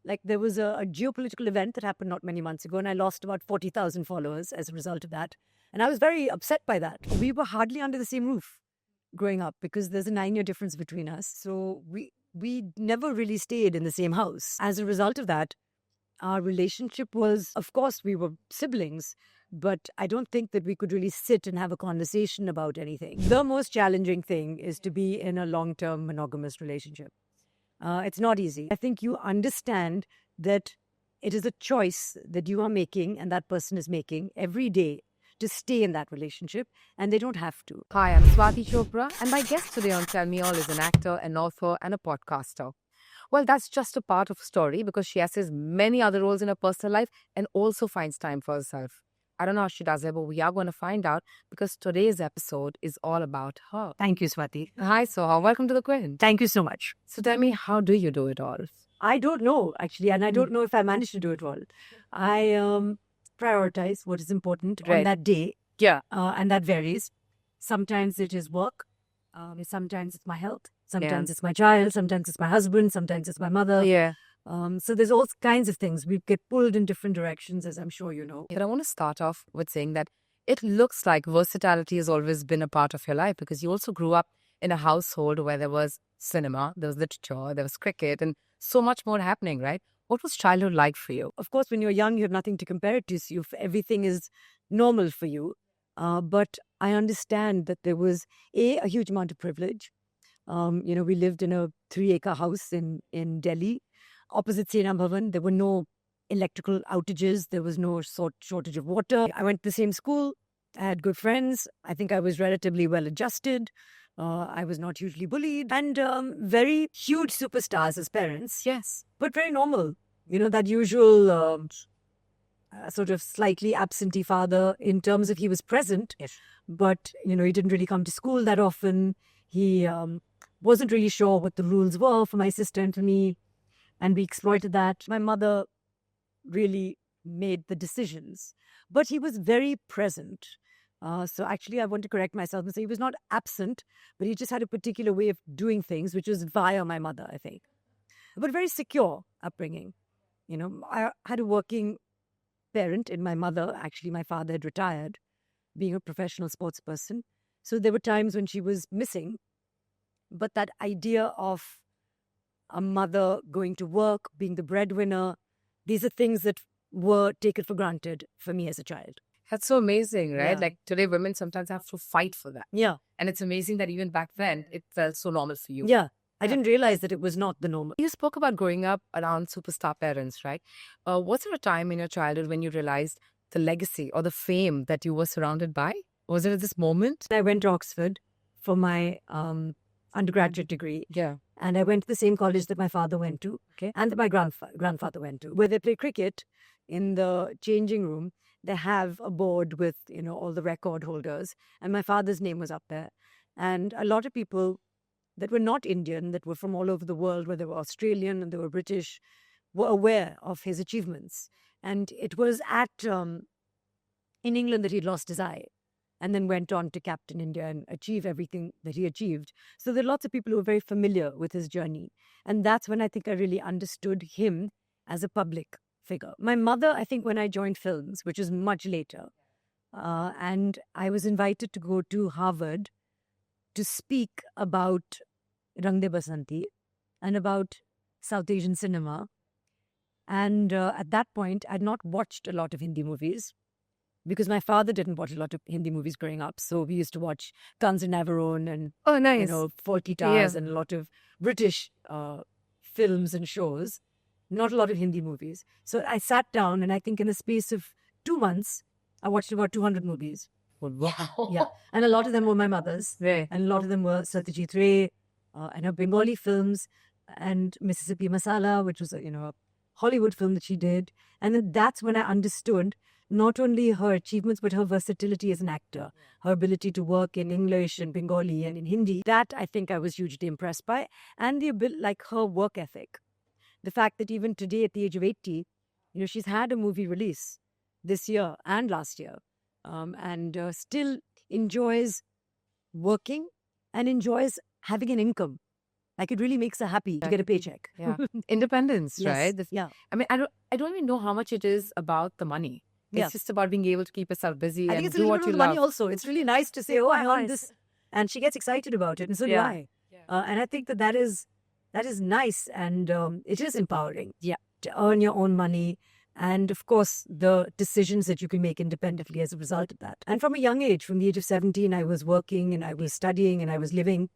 Like there was a geopolitical event that happened not many months ago, and I lost about 40,000 followers as a result of that. And I was very upset by that. We were hardly under the same roof growing up because there's a 9-year difference between us. So we never really stayed in the same house. As a result of that, our relationship was, of course, we were siblings, but I don't think that we could really sit and have a conversation about anything. The most challenging thing is to be in a long-term monogamous relationship. It's not easy. I think you understand that it is a choice that you are making and that person is making every day to stay in that relationship, and they don't have to. Hi, I'm Swati Chopra, and my guest today on Tell Me All is an actor, an author, and a podcaster. Well, that's just a part of the story because she has many other roles in her personal life and also finds time for herself. I don't know how she does it, but we are going to find out because today's episode is all about her. Thank you, Swati. Hi, Soha. Welcome to the Queen. Thank you so much. So tell me, how do you do it all? I don't know, actually, and I don't know if I managed to do it well. I prioritize what is important on Right. that day, Yeah. and that varies. Sometimes it is work, sometimes it's my health, sometimes it's my child, sometimes it's my husband, sometimes it's my mother. Yeah. So there's all kinds of things. We get pulled in different directions, as I'm sure you know. But I want to start off with saying that it looks like versatility has always been a part of your life because you also grew up in a household where there was cinema, there was literature, there was cricket, and so much more happening, right? What was childhood like for you? Of course, when you're young, you have nothing to compare it to. So everything is normal for you. But I understand that there was a huge amount of privilege. We lived in a 3-acre house in Delhi, opposite Sena Bhavan. There were no electrical outages. There was no shortage of water. I went to the same school. I had good friends. I think I was relatively well adjusted. I was not hugely bullied. And very huge superstars as parents. Yes. But very normal. That usual sort of slightly absentee father in terms of he was present. Yes. But, he didn't really come to school that often. He wasn't really sure what the rules were for my sister and for me. And we exploited that. My mother really made the decisions. But he was very present. So actually, I want to correct myself and say he was not absent, but he just had a particular way of doing things, which was via my mother, I think. But very secure upbringing. I had a working parent in my mother. Actually, my father had retired, being a professional sports person. So there were times when she was missing. But that idea of a mother going to work, being the breadwinner, these are things that were taken for granted for me as a child. That's so amazing, right? Yeah. Like today, women sometimes have to fight for that. Yeah. And it's amazing that even back then, it felt so normal for you. Yeah. I didn't realize that it was not the normal. You spoke about growing up around superstar parents, right? Was there a time in your childhood when you realized the legacy or the fame that you were surrounded by? Was there this moment? I went to Oxford for my undergraduate degree. Yeah. And I went to the same college that my father went to, and that my grandfather went to, where they play cricket in the changing room. They have a board with, all the record holders. And my father's name was up there. And a lot of people that were not Indian, that were from all over the world, whether they were Australian and they were British, were aware of his achievements. And it was in England that he lost his eye and then went on to captain India and achieve everything that he achieved. So there are lots of people who are very familiar with his journey. And that's when I think I really understood him as a public figure. My mother, I think when I joined films, which was much later, and I was invited to go to Harvard to speak about Rang De Basanti and about South Asian cinema. And at that point, I'd not watched a lot of Hindi movies because my father didn't watch a lot of Hindi movies growing up. So we used to watch Guns and Navarone and, Oh, nice. Forty Tars and a lot of British films and shows, not a lot of Hindi movies. So I sat down and I think in the space of 2 months, I watched about 200 movies. Wow. Yeah. And a lot of them were my mother's. Right. And a lot of them were Satyajit Ray and her Bengali films and Mississippi Masala, which was a Hollywood film that she did. And then that's when I understood not only her achievements, but her versatility as an actor, her ability to work in English and Bengali and in Hindi. That I think I was hugely impressed by. And her work ethic. The fact that even today at the age of 80, she's had a movie release this year and last year. And still enjoys working and enjoys having an income. Like it really makes her happy to get a paycheck. Yeah. Independence, Yes. right? Yeah. I mean, I don't even know how much it is about the money. It's Yeah. just about being able to keep yourself busy I and think it's a do little what bit you of the money love. also. It's really nice to say, oh, I earned this. And she gets excited about it. And so do Yeah. I. And I think that is nice. And it is empowering. Yeah. To earn your own money. And of course, the decisions that you can make independently as a result of that. And from a young age, from the age of 17, I was working and I was studying and I was living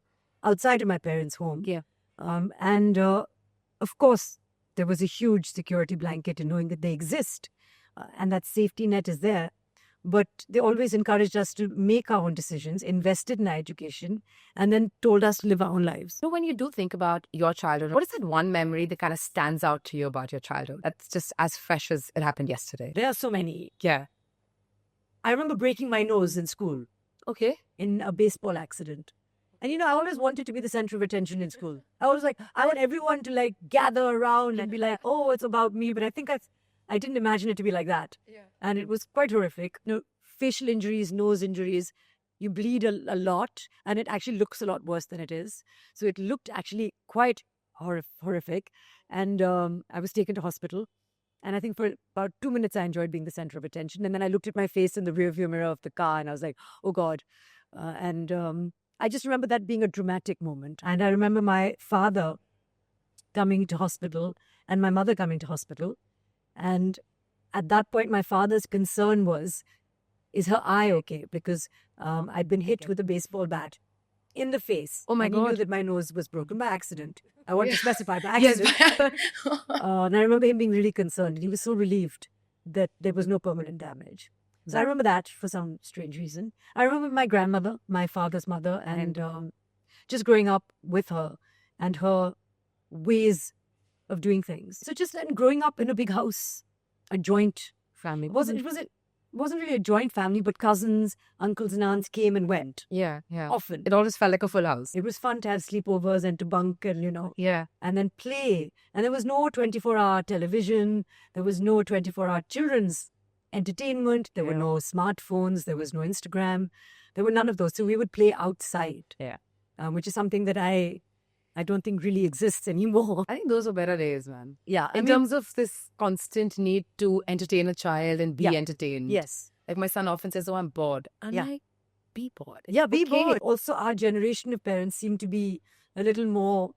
outside of my parents' home. Yeah. And of course, there was a huge security blanket in knowing that they exist and that safety net is there. But they always encouraged us to make our own decisions, invested in our education, and then told us to live our own lives. So when you do think about your childhood, what is that one memory that kind of stands out to you about your childhood? That's just as fresh as it happened yesterday. There are so many. Yeah. I remember breaking my nose in school Okay. in a baseball accident. And I always wanted to be the center of attention in school. I was like, I want everyone to like gather around and be like, oh, it's about me. But I think I didn't imagine it to be like that. Yeah. And it was quite horrific. Facial injuries, nose injuries, you bleed a lot and it actually looks a lot worse than it is. So it looked actually quite horrific. And I was taken to hospital. And I think for about 2 minutes, I enjoyed being the center of attention. And then I looked at my face in the rearview mirror of the car and I was like, oh God. I just remember that being a dramatic moment. And I remember my father coming to hospital and my mother coming to hospital. And at that point, my father's concern was, is her eye okay? Because I'd been hit with a baseball bat in the face. Oh my and he knew God. that my nose was broken by accident. I want to specify by Yes. accident. And I remember him being really concerned. And he was so relieved that there was no permanent damage. So I remember that for some strange reason. I remember my grandmother, my father's mother, and just growing up with her and her ways of doing things. So just and growing up in a big house, a joint Family. it wasn't really a joint family, but cousins, uncles and aunts came and went Yeah. Yeah. often. It always felt like a full house. It was fun to have sleepovers and to bunk and Yeah. and then play. And there was no 24-hour television. There was no 24-hour children's entertainment. There were Yeah. no smartphones. There was no Instagram. There were none of those. So we would play outside. Yeah. Which is something that I don't think really exists anymore. I think those were better days, man. Yeah. In terms of this constant need to entertain a child and be Yeah. entertained. yes. Like my son often says, oh, I'm bored. I'm Yeah. like, be bored. Yeah, be Okay. bored. Also, our generation of parents seem to be a little more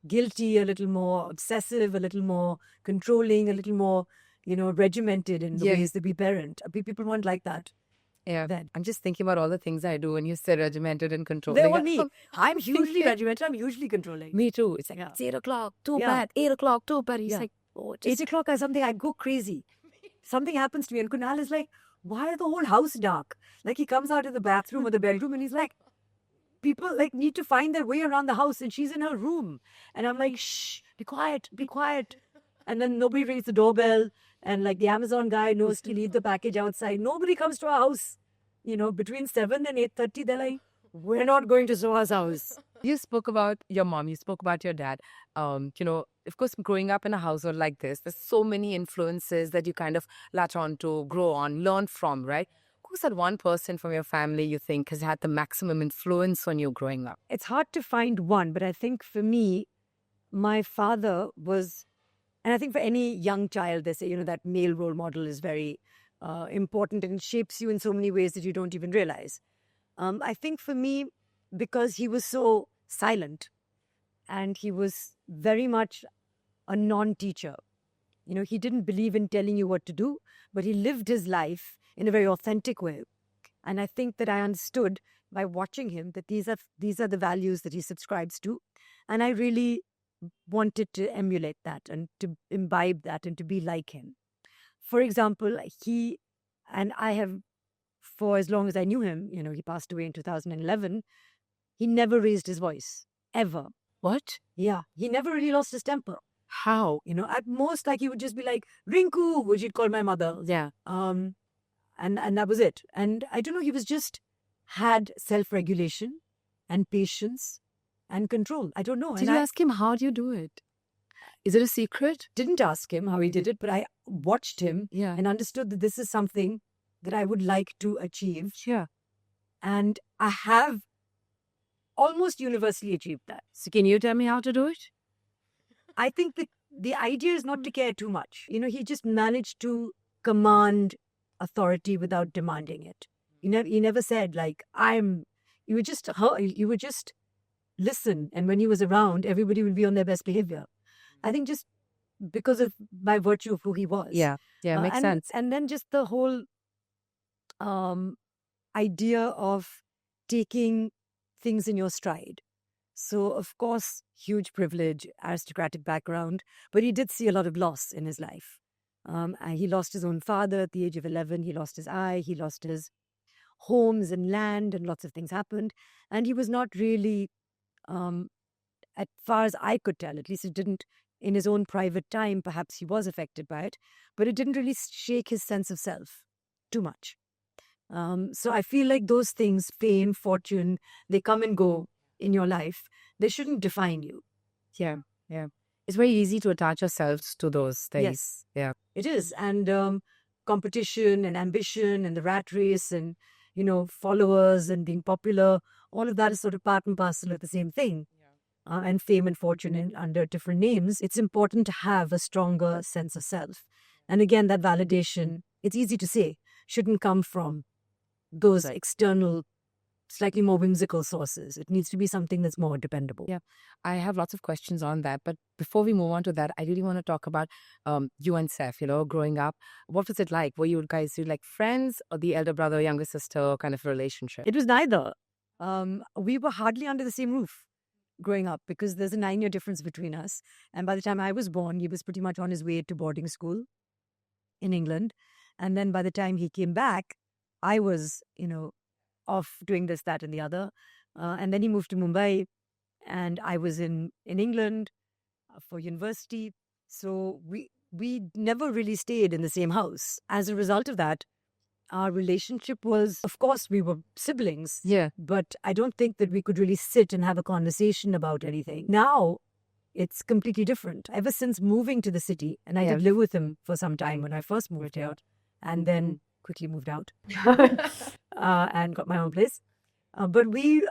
guilty, a little more obsessive, a little more controlling, a little more, regimented in the Yeah. ways that we parent. People weren't like that Yeah. then. I'm just thinking about all the things I do and you say regimented and controlled. They're Like, all me. I'm hugely regimented. I'm hugely controlling. Me too. It's like, Yeah. it's 8 o'clock, too Yeah. bad. 8 o'clock, too bad. He's Yeah. like, oh, 8 o'clock or something, I go crazy. Something happens to me, and Kunal is like, why is the whole house dark? Like, he comes out of the bathroom or the bedroom, and he's like, people need to find their way around the house, and she's in her room. And I'm like, shh, be quiet, be quiet. And then nobody rings the doorbell, and the Amazon guy knows to leave the package outside. Nobody comes to our house. Between 7 and 8:30, they're like, we're not going to Zoha's house. You spoke about your mom, you spoke about your dad. Of course, growing up in a household like this, there's so many influences that you kind of latch on to, grow on, learn from, right? Who's that one person from your family you think has had the maximum influence on you growing up? It's hard to find one, but I think for me, my father was, and I think for any young child, they say, that male role model is very important and it shapes you in so many ways that you don't even realize. I think for me, because he was so silent and he was very much a non-teacher. He didn't believe in telling you what to do, but he lived his life in a very authentic way. And I think that I understood by watching him that these are the values that he subscribes to. And I really wanted to emulate that and to imbibe that and to be like him. For example, I have, for as long as I knew him, he passed away in 2011, he never raised his voice, ever. What? Yeah, he never really lost his temper. How? At most, he would just be like, Rinku, which he'd call my mother. Yeah. And that was it. And I don't know, he was just had self-regulation and patience and control. I don't know. Did and you I ask him, how do you do it? Is it a secret? didn't ask him how he did it, but I watched him Yeah. and understood that this is something that I would like to achieve. Yeah. And I have almost universally achieved that. So can you tell me how to do it? I think that the idea is not to care too much. He just managed to command authority without demanding it. He never said like, you would just listen. And when he was around, everybody would be on their best behavior. I think just because of by virtue of who he was. Yeah, makes sense. And then just the whole idea of taking things in your stride. So, of course, huge privilege, aristocratic background, but he did see a lot of loss in his life. He lost his own father at the age of 11. He lost his eye. He lost his homes and land, and lots of things happened. And he was not really, as far as I could tell, at least it didn't, in his own private time, perhaps he was affected by it, but it didn't really shake his sense of self too much. So I feel like those things, fame, fortune, they come and go in your life. They shouldn't define you. Yeah. It's very easy to attach ourselves to those things. Yes. Yeah. It is. And competition and ambition and the rat race and, followers and being popular, all of that is sort of part and parcel of the same thing. And fame and fortune under different names. It's important to have a stronger sense of self. And again, that validation, it's easy to say, shouldn't come from those external, slightly more whimsical sources. It needs to be something that's more dependable. Yeah. I have lots of questions on that. But before we move on to that, I really want to talk about you and Saif, growing up. What was it like? Were you guys like friends or the elder brother, younger sister kind of relationship? It was neither. We were hardly under the same roof growing up because there's a 9-year difference between us. And by the time I was born, he was pretty much on his way to boarding school in England. And then by the time he came back, I was, off doing this, that, and the other. And then he moved to Mumbai, and I was in England for university. So we never really stayed in the same house. As a result of that, our relationship was, of course, we were siblings. Yeah. But I don't think that we could really sit and have a conversation about anything. Now, it's completely different. Ever since moving to the city, and I did live with him for some time when I first moved here, and then quickly moved out and got my own place. But we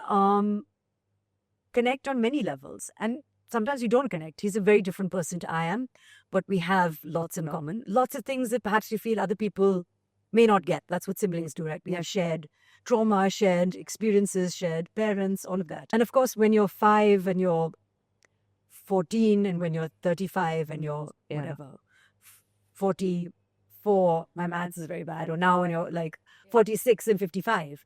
connect on many levels. And sometimes we don't connect. He's a very different person to I am, but we have lots in common. Lots of things that perhaps we feel other people may not get. That's what siblings do, right? We have shared trauma, shared experiences, shared parents, all of that. And of course, when you're 5 and you're 14 and when you're 35 and you're whatever, 44, my maths is very bad, or now when you're like 46 and 55,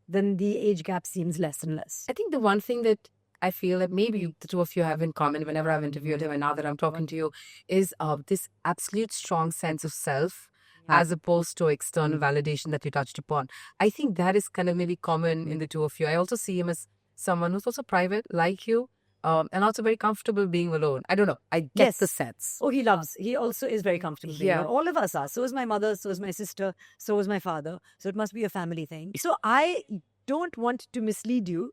then the age gap seems less and less. I think the one thing that I feel that maybe the two of you have in common whenever I've interviewed him and now that I'm talking to you is this absolute strong sense of self as opposed to external validation that you touched upon. I think that is kind of maybe common in the two of you. I also see him as someone who's also private, like you, and also very comfortable being alone. I don't know. I get the sense. Oh, he also is very comfortable being alone. All of us are. So is my mother, so is my sister, so is my father. So it must be a family thing. So I don't want to mislead you.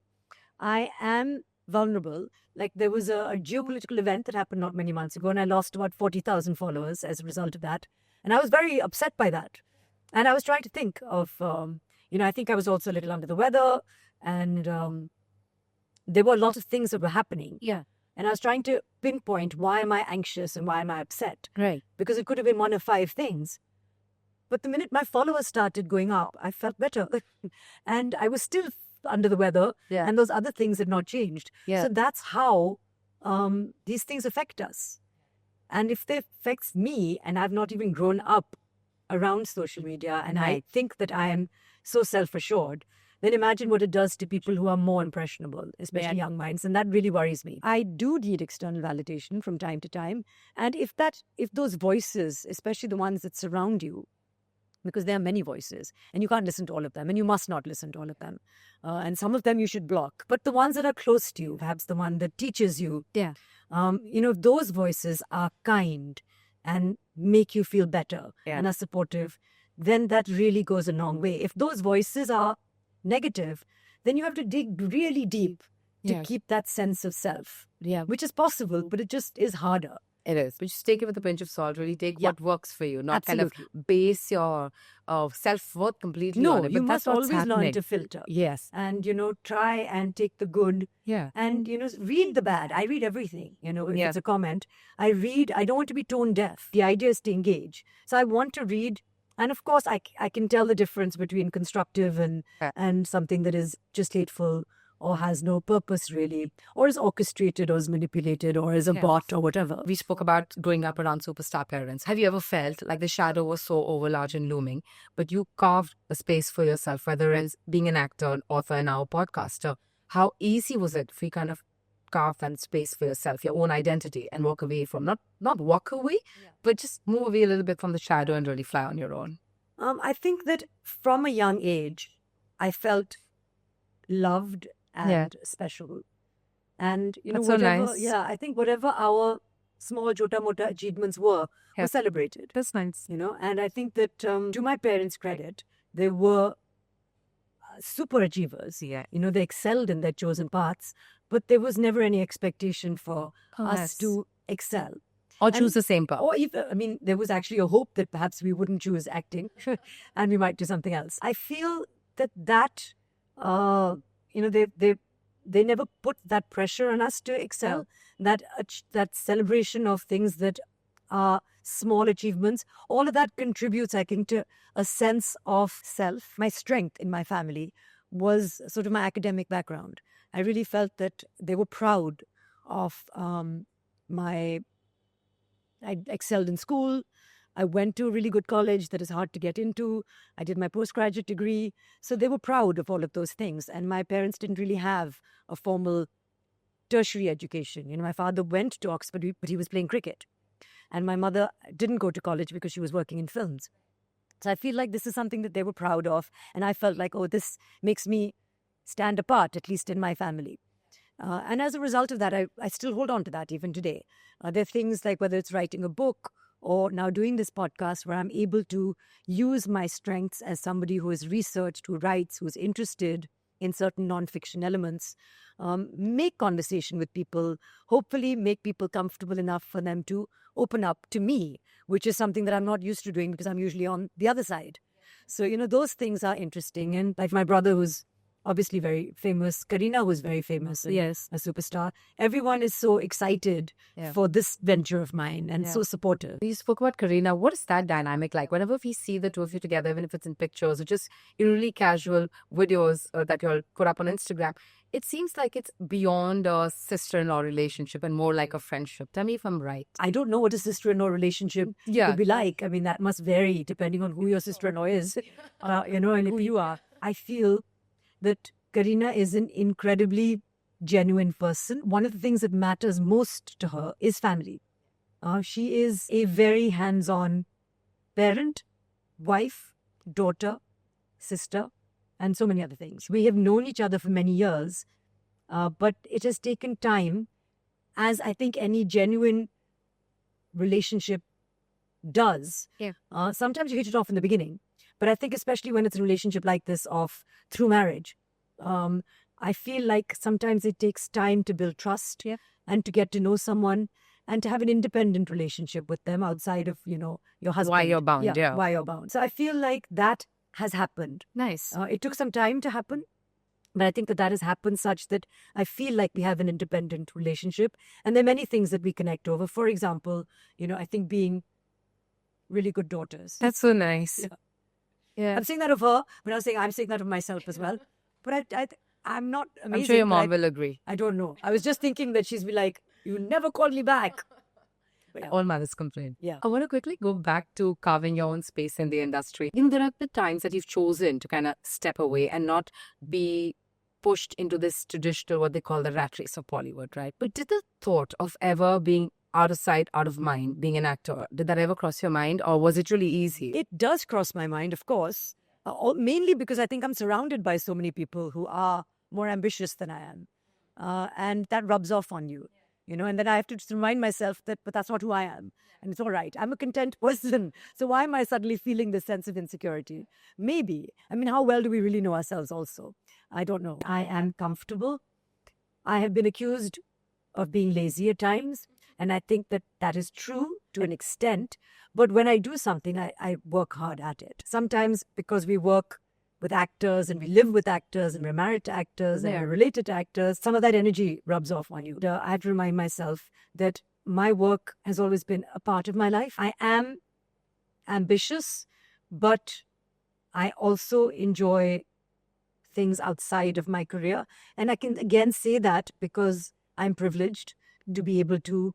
I am vulnerable. Like there was a geopolitical event that happened not many months ago and I lost about 40,000 followers as a result of that. And I was very upset by that. And I was trying to think of, I think I was also a little under the weather and there were a lot of things that were happening. Yeah. And I was trying to pinpoint why am I anxious and why am I upset? Right. Because it could have been one of 5 things. But the minute my followers started going up, I felt better. And I was still under the weather and those other things had not changed. Yeah. So that's how these things affect us. And if they affects me and I've not even grown up around social media and I think that I am so self-assured, then imagine what it does to people who are more impressionable, especially young minds. And that really worries me. I do need external validation from time to time. And if those voices, especially the ones that surround you, because there are many voices and you can't listen to all of them and you must not listen to all of them. And some of them you should block. But the ones that are close to you, perhaps the one that teaches you, if those voices are kind and make you feel better and are supportive, then that really goes a long way. If those voices are negative, then you have to dig really deep to keep that sense of self, which is possible, but it just is harder. It is. But just take it with a pinch of salt. Really take Yeah. what works for you, not Absolutely. kind of base your self-worth completely No, on it. you But must that's what's always learn happening. to filter Yes. and, try and take the good Yeah. and, read the bad. I read everything, if Yeah. it's a comment. I don't want to be tone deaf. The idea is to engage. So I want to read. And of course, I can tell the difference between constructive Yeah. and something that is just hateful or has no purpose really, or is orchestrated or is manipulated or is a Yeah. bot or whatever. We spoke about growing up around superstar parents. Have you ever felt like the shadow was so overlarge and looming, but you carved a space for yourself, whether it's being an actor, an author, and now a podcaster? How easy was it for you kind of carve that space for yourself, your own identity, and walk away from not walk away, but just move away a little bit from the shadow and really fly on your own? I think that from a young age, I felt loved and special. And, That's so whatever, nice. I think whatever our small jota mota achievements were celebrated, That's nice. and I think that to my parents' credit, they were super achievers. Yeah. They excelled in their chosen paths, but there was never any expectation for us to excel. Or choose the same path. Or even, there was actually a hope that perhaps we wouldn't choose acting and we might do something else. I feel that they never put that pressure on us to excel. That celebration of things that are small achievements, all of that contributes, I think, to a sense of self. My strength in my family was sort of my academic background. I really felt that they were proud of I excelled in school. I went to a really good college that is hard to get into. I did my postgraduate degree. So they were proud of all of those things. And my parents didn't really have a formal tertiary education. My father went to Oxford, but he was playing cricket. And my mother didn't go to college because she was working in films. So I feel like this is something that they were proud of. And I felt like, this makes me stand apart, at least in my family. And as a result of that, I still hold on to that even today. There are things like whether it's writing a book or now doing this podcast where I'm able to use my strengths as somebody who has researched, who writes, who's interested in certain nonfiction elements, make conversation with people, hopefully make people comfortable enough for them to open up to me, which is something that I'm not used to doing because I'm usually on the other side. So, those things are interesting. And like my brother, who's obviously very famous, Kareena, who's very famous, and a superstar. Everyone is so excited for this venture of mine and so supportive. You spoke about Kareena. What is that dynamic like? Whenever we see the two of you together, even if it's in pictures or just really casual videos that you'll put up on Instagram, it seems like it's beyond a sister-in-law relationship and more like a friendship. Tell me if I'm right. I don't know what a sister-in-law relationship could be like. I mean, that must vary depending on who your sister-in-law is, and who you are. I feel that Kareena is an incredibly genuine person. One of the things that matters most to her is family. She is a very hands-on parent, wife, daughter, sister, and so many other things. We have known each other for many years, but it has taken time, as I think any genuine relationship does. Sometimes you hit it off in the beginning, but I think especially when it's a relationship like this through marriage, I feel like sometimes it takes time to build trust and to get to know someone and to have an independent relationship with them outside of, your husband. Why you're bound, Why you're bound. So I feel like that has happened. Nice. It took some time to happen, but I think that has happened such that I feel like we have an independent relationship. And there are many things that we connect over. For example, I think being really good daughters. That's so nice. Yeah. I'm saying that of her, but I'm saying that of myself as well. But I'm not amazing. I'm sure your mom will agree. I don't know. I was just thinking that she's be like, you never called me back. All mothers complain. Yeah. I want to quickly go back to carving your own space in the industry. There are the times that you've chosen to kind of step away and not be pushed into this traditional, what they call the rat race of Bollywood, right? But did the thought of ever being out of sight, out of mind, being an actor, did that ever cross your mind, or was it really easy? It does cross my mind, of course, mainly because I think I'm surrounded by so many people who are more ambitious than I am. And that rubs off on you, and then I have to just remind myself but that's not who I am. And it's all right. I'm a content person. So why am I suddenly feeling this sense of insecurity? Maybe. I mean, how well do we really know ourselves also? I don't know. I am comfortable. I have been accused of being lazy at times. And I think that that is true to an extent. But when I do something, I work hard at it. Sometimes because we work with actors and we live with actors and we're married to actors and Yeah. we're related to actors, some of that energy rubs off on you. I have to remind myself that my work has always been a part of my life. I am ambitious, but I also enjoy things outside of my career. And I can again say that because I'm privileged to be able to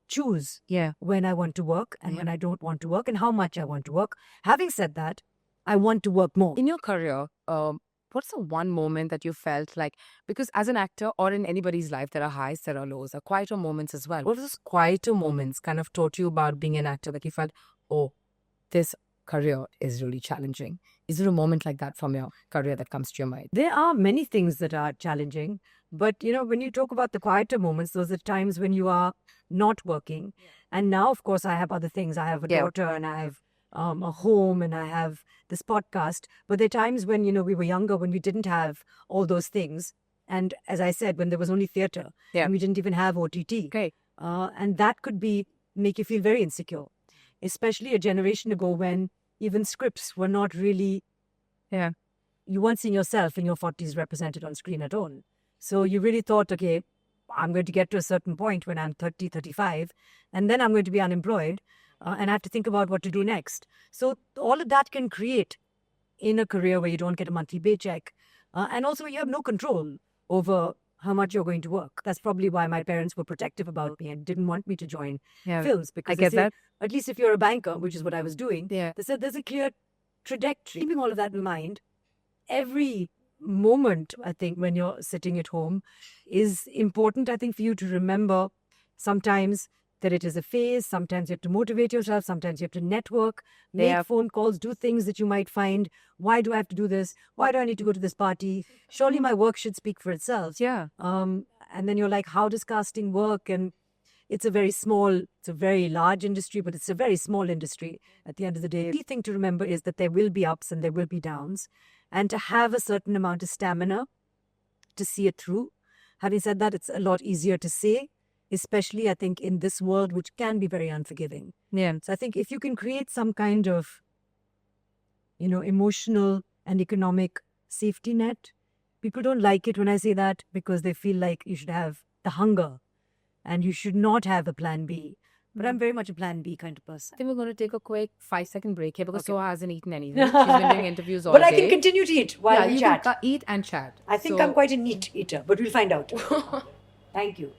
choose Yeah. when I want to work and when I don't want to work and how much I want to work. Having said that, I want to work more. In your career, what's the one moment that you felt like, because as an actor or in anybody's life, there are highs, there are lows, there are quieter moments as well. What was those quieter moments kind of taught you about being an actor that you felt, oh, this career is really challenging? Is there a moment like that from your career that comes to your mind? There are many things that are challenging, but when you talk about the quieter moments, those are times when you are not working. And now, of course, I have other things. I have a Yeah. daughter and I have a home and I have this podcast. But there are times when, we were younger, when we didn't have all those things. And as I said, when there was only theater Yeah. and we didn't even have OTT. Okay. And that could make you feel very insecure, especially a generation ago when even scripts were not really, Yeah. you weren't seeing yourself in your 40s represented on screen at all. So you really thought, okay, I'm going to get to a certain point when I'm 30, 35, and then I'm going to be unemployed and I have to think about what to do next. So all of that can create in a career where you don't get a monthly paycheck. And also you have no control over how much you're going to work. That's probably why my parents were protective about me and didn't want me to join Yeah. films. Because I they get say, that. at least if you're a banker, which is what I was doing, Yeah. they said there's a clear trajectory. Keeping all of that in mind, every moment, I think, when you're sitting at home is important, I think, for you to remember sometimes that it is a phase. Sometimes you have to motivate yourself. Sometimes you have to network, make Yeah. phone calls, do things that you might find. Why do I have to do this? Why do I need to go to this party? Surely my work should speak for itself. Yeah. And then you're like, how does casting work? And it's a very large industry, but it's a very small industry at the end of the day. The key thing to remember is that there will be ups and there will be downs, and to have a certain amount of stamina to see it through. Having said that, it's a lot easier to say, especially, I think, in this world, which can be very unforgiving. Yeah. So I think if you can create some kind of, emotional and economic safety net, people don't like it when I say that because they feel like you should have the hunger and you should not have a plan B. But I'm very much a plan B kind of person. I think we're going to take a quick 5-second break here because Okay. Soha hasn't eaten anything. She's been doing interviews all But day. I can continue to eat while yeah, we you chat. can eat and chat. I think So- I'm quite a neat eater, but we'll find out. Thank you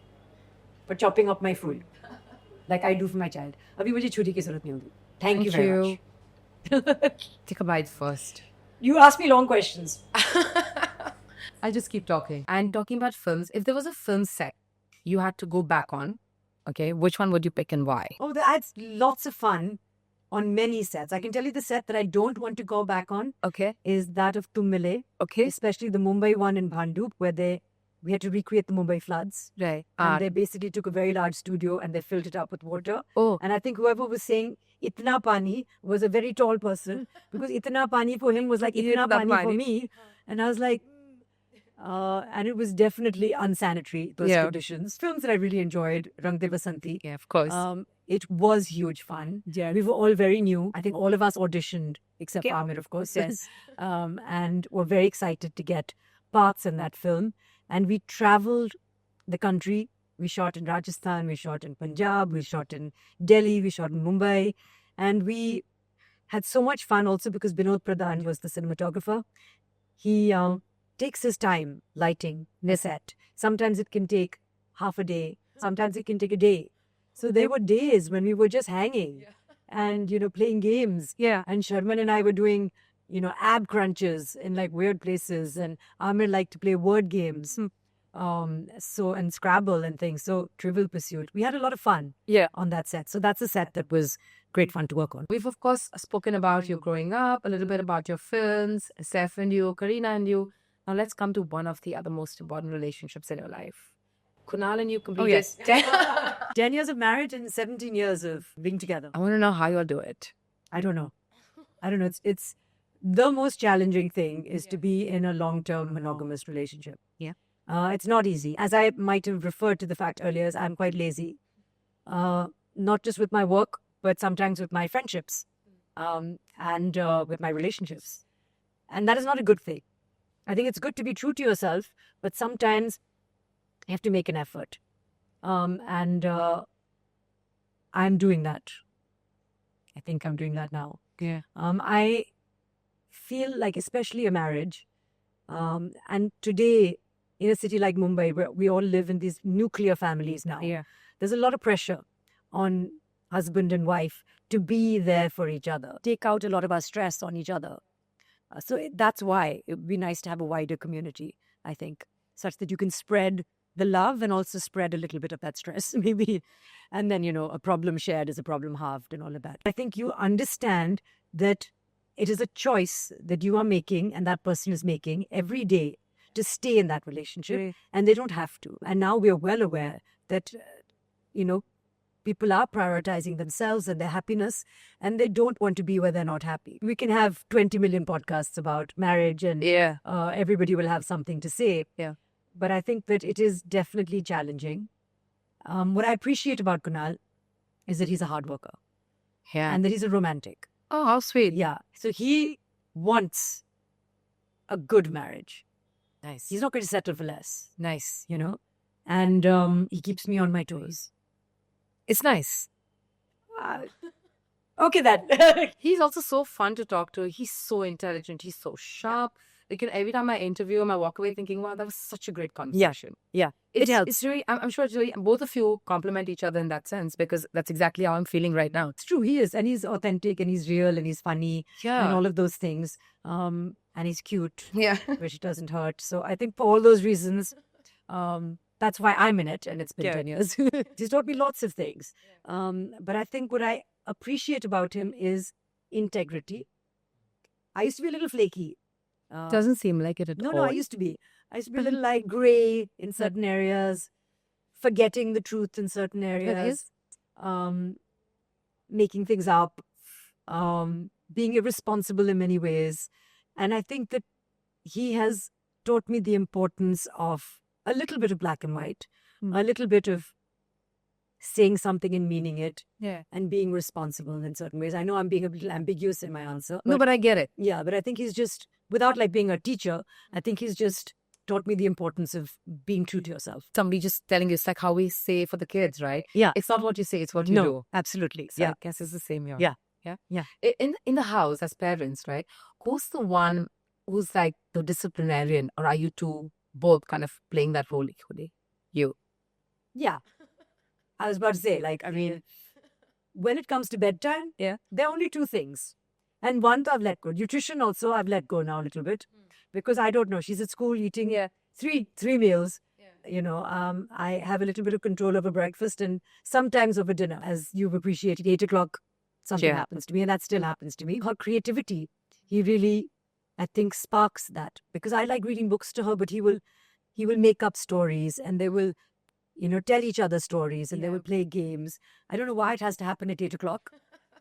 for chopping up my food like I do for my child. Abhi mujhe churi ki zarurat nahi hogi. Thank you very much. Take a bite first. You ask me long questions. I'll just keep talking. And talking about films, if there was a film set you had to go back on, okay, which one would you pick and why? Oh, that's lots of fun on many sets. I can tell you the set that I don't want to go back on Okay. is that of Tum Mile, Okay. especially the Mumbai one in Bhandup, where we had to recreate the Mumbai floods. Right. And they basically took a very large studio and they filled it up with water. Oh, And I think whoever was saying Itna Pani was a very tall person because Itna Pani for him was like Itna Itna Pani for Pani. me. And I was like, and it was definitely unsanitary, those Yeah. conditions. Films that I really enjoyed, Rang De Basanti. yeah, of course. It was huge fun. Yeah. We were all very new. I think all of us auditioned, except Yeah. Amir, of course. Yes. And were very excited to get parts in that film. And we traveled the country. We shot in Rajasthan, we shot in Punjab, we shot in Delhi, we shot in Mumbai. And we had so much fun also because Binod Pradhan was the cinematographer. He takes his time lighting the set. Sometimes it can take half a day. Sometimes it can take a day. So there were days when we were just hanging and, playing games. Yeah. And Sharman and I were doing, ab crunches in like weird places. And Amir liked to play word games. And Scrabble and things. So Trivial Pursuit. We had a lot of fun Yeah. on that set. So that's a set that was great fun to work on. We've, of course, spoken about you growing up, a little bit about your films, Seth and you, Karina and you. Now let's come to one of the other most important relationships in your life. Kunal and you completed. yes. 10 years of marriage and 17 years of being together. I want to know how you'll do it. I don't know. It's the most challenging thing is to be in a long-term monogamous relationship. Yeah. It's not easy. As I might have referred to the fact earlier, is I'm quite lazy. not just with my work, but sometimes with my friendships and with my relationships. And that is not a good thing. I think it's good to be true to yourself, but sometimes you have to make an effort. And I'm doing that. I think I'm doing that now. Yeah. I feel like, especially a marriage, and today in a city like Mumbai, where we all live in these nuclear families now, Yeah. there's a lot of pressure on husband and wife to be there for each other, take out a lot of our stress on each other. That's why it would be nice to have a wider community, I think, such that you can spread the love and also spread a little bit of that stress, maybe. And then, a problem shared is a problem halved and all of that. I think you understand that it is a choice that you are making and that person is making every day to stay in that relationship, Right. and they don't have to. And now we are well aware that, people are prioritizing themselves and their happiness, and they don't want to be where they're not happy. We can have 20 million podcasts about marriage, and Yeah. everybody will have something to say. Yeah. But I think that it is definitely challenging. What I appreciate about Kunal is that he's a hard worker Yeah. and that he's a romantic. Oh, how sweet. Yeah. So he wants a good marriage. Nice. He's not going to settle for less, Nice. and he keeps me on my toes. It's nice. Okay, then. He's also so fun to talk to. He's so intelligent. He's so sharp. Like, every time I interview him, I walk away thinking, wow, that was such a great conversation. Yeah. It helps. It's really, I'm sure it's really, both of you complement each other in that sense, because that's exactly how I'm feeling right now. It's true. He is. And he's authentic and he's real and he's funny and all of those things. And he's cute, Yeah. which doesn't hurt. So I think for all those reasons, that's why I'm in it. And it's been Yeah. 10 years. He's taught me lots of things. But I think what I appreciate about him is integrity. I used to be a little flaky. Doesn't seem like it at No, all. no, I used to be. I used to be a little like gray in certain areas, forgetting the truth in certain areas, making things up, being irresponsible in many ways. And I think that he has taught me the importance of a little bit of black and white, a little bit of saying something and meaning it, Yeah. and being responsible in certain ways. I know I'm being a little ambiguous in my answer. No, but I get it. Yeah, but I think he's just, without like being a teacher, I think he's just taught me the importance of being true to yourself. Somebody just telling you, it's like how we say for the kids, right? Yeah. It's not what you say, it's what you No, do. absolutely. So Yeah. I guess it's the same here. Yeah. Yeah. Yeah. In the house as parents, right? Who's the one who's like the disciplinarian, or are you two both kind of playing that role equally? You. Yeah. I was about to say, like, I mean, when it comes to bedtime, Yeah. there are only two things. And one I've let go. Nutrition also I've let go now a little bit because I don't know. She's at school eating three meals. I have a little bit of control over breakfast and sometimes over dinner. As you've appreciated, 8 o'clock, something Yeah. happens to me, and that still happens to me. Her creativity, he really, I think, sparks that, because I like reading books to her, but he will make up stories, and they will, tell each other stories, and they will play games. I don't know why it has to happen at 8 o'clock.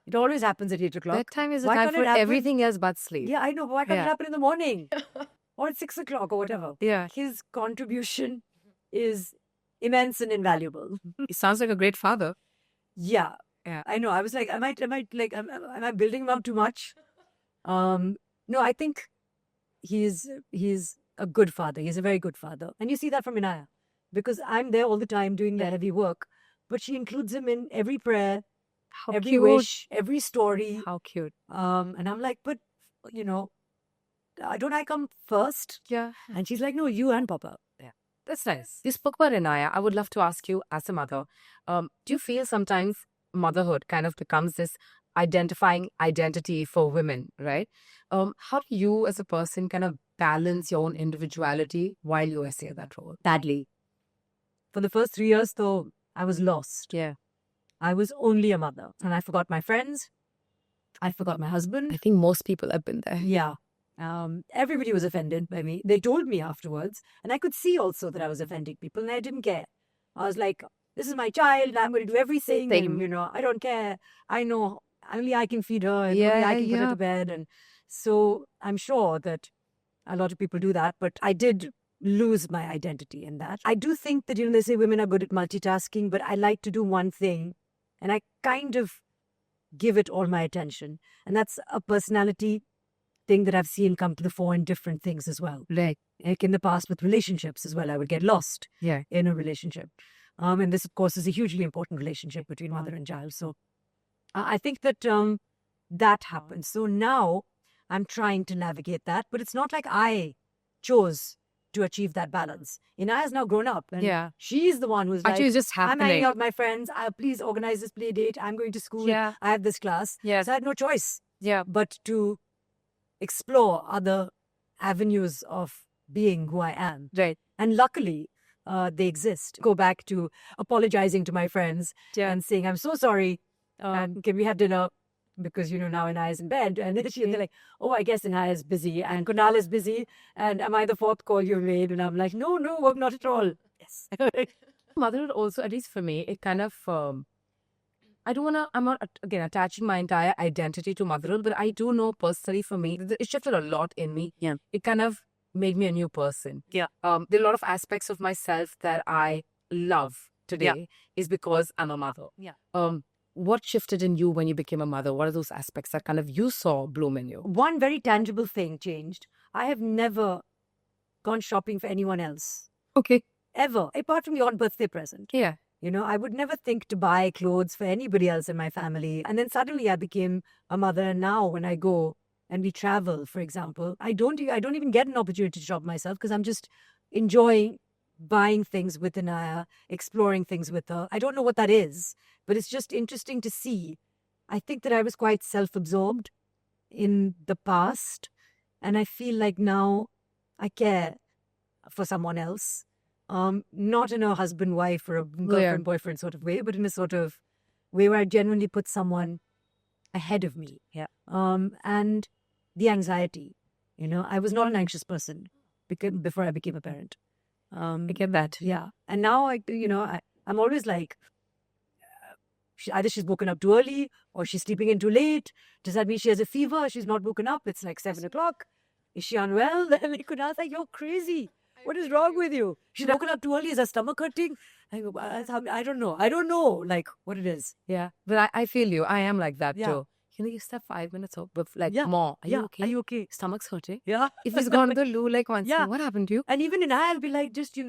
It always happens at 8 o'clock. Bedtime is a Why time can't for it happen? everything else but sleep. Yeah, I know. But why can't it Yeah. happen in the morning? Or at 6 o'clock or whatever. Yeah. His contribution is immense and invaluable. He sounds like a great father. Yeah. Yeah. I know. I was like, am I building him up too much? No, I think he's a good father. He's a very good father. And you see that from Inaya. Because I'm there all the time doing the heavy work. But she includes him in every prayer, How every cute. wish, every story. How cute. And I'm like, but, don't I come first? Yeah. And she's like, no, you and Papa. That's nice. You spoke about Inaya. I would love to ask you, as a mother, do you feel sometimes motherhood kind of becomes this identifying identity for women, right? How do you as a person kind of balance your own individuality while you essay that role? Badly. For the first 3 years, though, I was lost. Yeah. I was only a mother. And I forgot my friends. I forgot my husband. I think most people have been there. Yeah. Everybody was offended by me. They told me afterwards. And I could see also that I was offending people, and I didn't care. I was like, this is my child. I'm going to do everything. Same. And, I don't care. I know only I can feed her. And Yeah, only I can put her yeah. to bed. And so I'm sure that a lot of people do that. But I did lose my identity in that. I do think that, they say women are good at multitasking, but I like to do one thing and I kind of give it all my attention. And that's a personality thing that I've seen come to the fore in different things as well. Like, Like in the past with relationships as well, I would get lost yeah. in a relationship. And this, of course, is a hugely important relationship between mother and child. So I think that that happens. So now I'm trying to navigate that, but it's not like I chose to achieve that balance. Inaya's now grown up, and Yeah. she's the one who's Actually, like, it's just I'm hanging happening. out with my friends. Please organize this play date. I'm going to school. Yeah. I have this class. Yes. So I had no choice Yeah. but to explore other avenues of being who I am. Right. And luckily, they exist. Go back to apologizing to my friends Yeah. and saying, I'm so sorry. Can we have dinner? Because, now Inaya is in bed. And they're like, oh, I guess Inaya is busy and Kunal is busy. And am I the fourth call you made? And I'm like, no, not at all. Yes. Motherhood also, at least for me, it kind of, I don't want to, I'm not, again, attaching my entire identity to motherhood, but I do know personally for me, that it shifted a lot in me. Yeah. It kind of made me a new person. Yeah. There are a lot of aspects of myself that I love today is because I'm a mother. Yeah. What shifted in you when you became a mother? What are those aspects that kind of you saw bloom in you? One very tangible thing changed. I have never gone shopping for anyone else. Okay. Ever. Apart from the odd birthday present. Yeah. I would never think to buy clothes for anybody else in my family. And then suddenly I became a mother. And now when I go and we travel, for example, I don't even get an opportunity to shop myself because I'm just enjoying buying things with Inaya, exploring things with her. I don't know what that is, but it's just interesting to see. I think that I was quite self-absorbed in the past. And I feel like now I care for someone else. Not in a husband, wife, or a girlfriend, boyfriend sort of way, but in a sort of way where I genuinely put someone ahead of me. Yeah. And the anxiety, I was not an anxious person before I became a parent. I get that. Yeah. And now I'm always like, either she's woken up too early or she's sleeping in too late. Does that mean she has a fever? She's not woken up. It's like 7 o'clock. Is she unwell? Then I could ask, like, you're crazy. What is wrong with you? She's woken up too early. Is her stomach hurting? I go, I don't know. I don't know, like, what it is. Yeah. But I feel you. I am like that Yeah. too. You step 5 minutes up with like, Yeah. Mom, are you Yeah. okay? Are you okay? Stomach's hurting. Yeah. If he's gone to the loo like once, Yeah. what happened to you? And even I'll be like, just,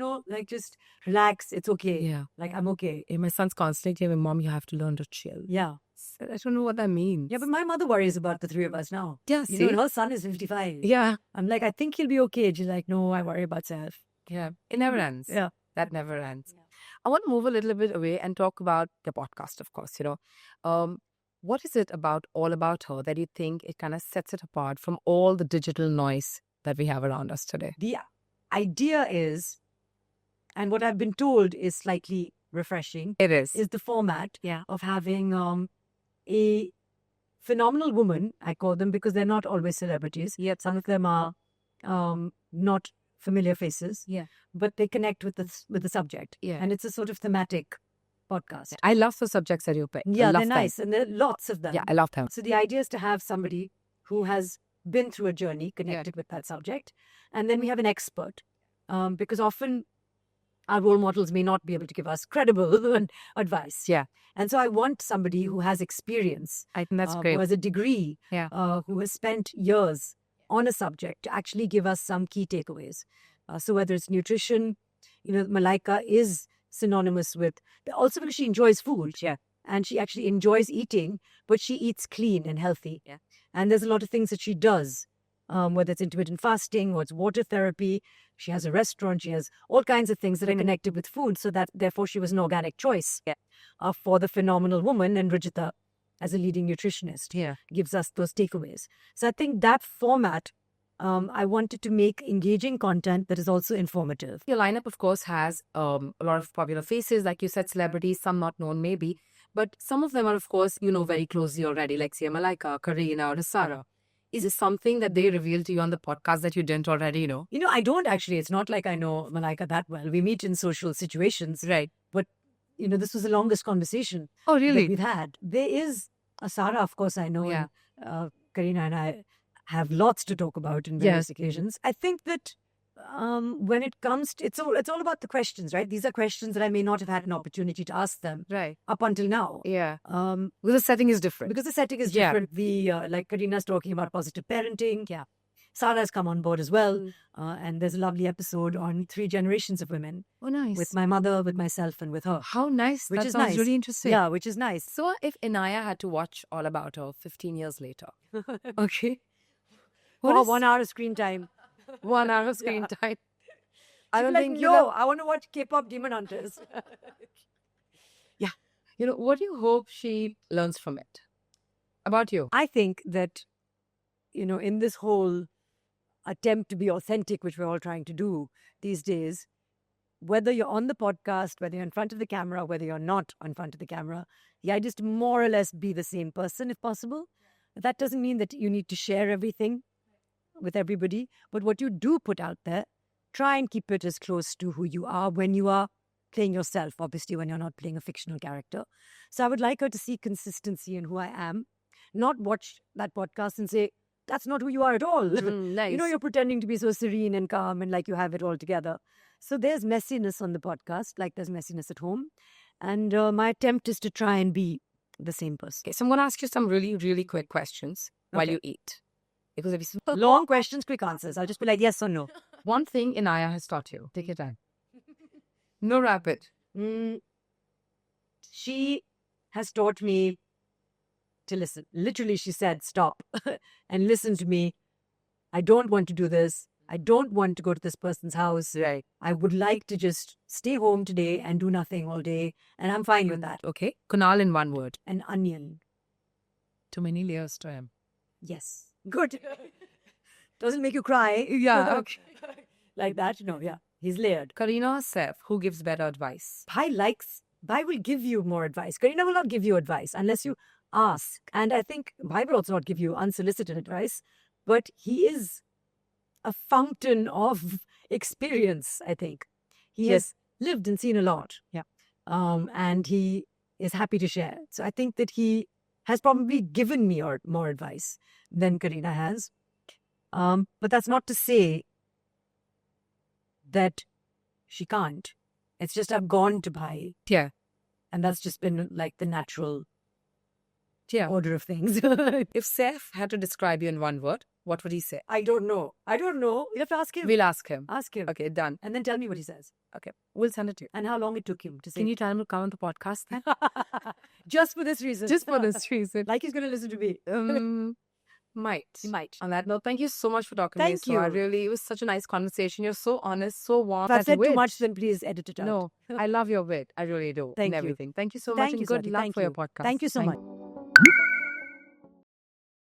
just relax. It's okay. Yeah. Like, I'm okay. My son's constantly telling me, Mom, you have to learn to chill. Yeah. I don't know what that means. Yeah, but my mother worries about the three of us now. Yeah, And her son is 55. Yeah. I'm like, I think he'll be okay. She's like, no, I worry about Self. Yeah. It never ends. Yeah. That never ends. I want to move a little bit away and talk about the podcast, of course, What is it all about her that you think it kind of sets it apart from all the digital noise that we have around us today? The idea is, and what I've been told is slightly refreshing, It is. is the format Yeah. of having a phenomenal woman, I call them, because they're not always celebrities. Yep. Some of them are not familiar faces. Yeah. But they connect with the subject. Yeah. And it's a sort of thematic podcast. I love the subjects that you pick. Yeah, I love they're them. nice. And there are lots of them. Yeah, I love them. So the idea is to have somebody who has been through a journey connected with that subject. And then we have an expert. Because often our role models may not be able to give us credible advice. Yeah. And so I want somebody who has experience, I think that's great. who has a degree, Yeah. who has spent years on a subject to actually give us some key takeaways. So whether it's nutrition, Malaika is synonymous with, also because she enjoys food. Yeah. And she actually enjoys eating, but she eats clean and healthy. Yeah. And there's a lot of things that she does, whether it's intermittent fasting or it's water therapy. She has a restaurant. She has all kinds of things that are connected with food. So that therefore she was an organic choice for the phenomenal woman. And Rajita, as a leading nutritionist, gives us those takeaways. So I think that format, I wanted to make engaging content that is also informative. Your lineup, of course, has a lot of popular faces, like you said, celebrities, some not known maybe. But some of them are, of course, very closely already, like say Malaika, Kareena, or Sara. Is this something that they revealed to you on the podcast that you didn't already know? I don't actually. It's not like I know Malaika that well. We meet in social situations. Right. But, this was the longest conversation Oh, really? that we've had. There is a Sara, of course, I know. Yeah. And, Kareena and I have lots to talk about in various occasions. I think that When it comes to it's all about the questions, right? These are questions that I may not have had an opportunity to ask them Right. up until now. Yeah. Um, Because the setting is different. because the setting is Yeah. different. Like Karina's talking about positive parenting. Yeah. Sarah's come on board as well. And there's a lovely episode on 3 generations of women Oh, nice. with my mother, with myself, and with her. How nice. Which That is sounds nice. really interesting. Yeah, which is nice. So if Inaya had to watch All About Her 15 years later, okay, For 1 hour of screen time. 1 hour of screen time, I don't Like, think no, I want to watch K-pop Demon Hunters. what do you hope she learns from it? About you? I think that, in this whole attempt to be authentic, which we're all trying to do these days, whether you're on the podcast, whether you're in front of the camera, whether you're not in front of the camera, the idea is to more or less be the same person if possible. That doesn't mean that you need to share everything with everybody, but what you do put out there, try and keep it as close to who you are when you are playing yourself, obviously, when you're not playing a fictional character. So I would like her to see consistency in who I am, not watch that podcast and say, that's not who you are at all. Nice. You're pretending to be so serene and calm and like you have it all together. So there's messiness on the podcast, like there's messiness at home. And my attempt is to try and be the same person. Okay, so I'm going to ask you some really, really quick questions while Okay. you eat. Because if you Long questions, quick answers. I'll just be like, yes or no. one thing Inaya has taught you, take your time. No rapid. She has taught me to listen. Literally, she said, stop and listen to me. I don't want to do this. I don't want to go to this person's house. Right. I would like to just stay home today and do nothing all day. And I'm fine with that. Okay. Kunal in one word. An onion. Too many layers to him. Yes. Good. Doesn't make you cry. Yeah. Okay. Like that? No, yeah. He's layered. Karina or Seth, who gives better advice? Bhai will give you more advice. Karina will not give you advice unless you ask. And I think Bhai will also not give you unsolicited advice. But he is a fountain of experience, I think. He has lived and seen a lot. Yeah. And he is happy to share. So I think that he has probably given me more advice than Karina has. But that's not to say that she can't. It's just I've gone to Bhai. Yeah. And that's just been like the natural Yeah. order of things. If Seth had to describe you in one word, what would he say? I don't know. You have to ask him. We'll ask him. Ask him. Okay, done. And then tell me what he says. Okay, we'll send it to you. And how long it took him to say. Can you tell him to come on the podcast then? Just for this reason. Just for this reason. Like he's going to listen to me. Might. He might. On that note, thank you so much for talking to me. Thank Swa. you. It was such a nice conversation. You're so honest, so warm. If I've That said too wit. much, then please edit it out. No, I love your wit. I really do. Thank and you. everything. Thank you so Thank much you, and good Swati. luck Thank for your you. podcast. Thank you so Thank much.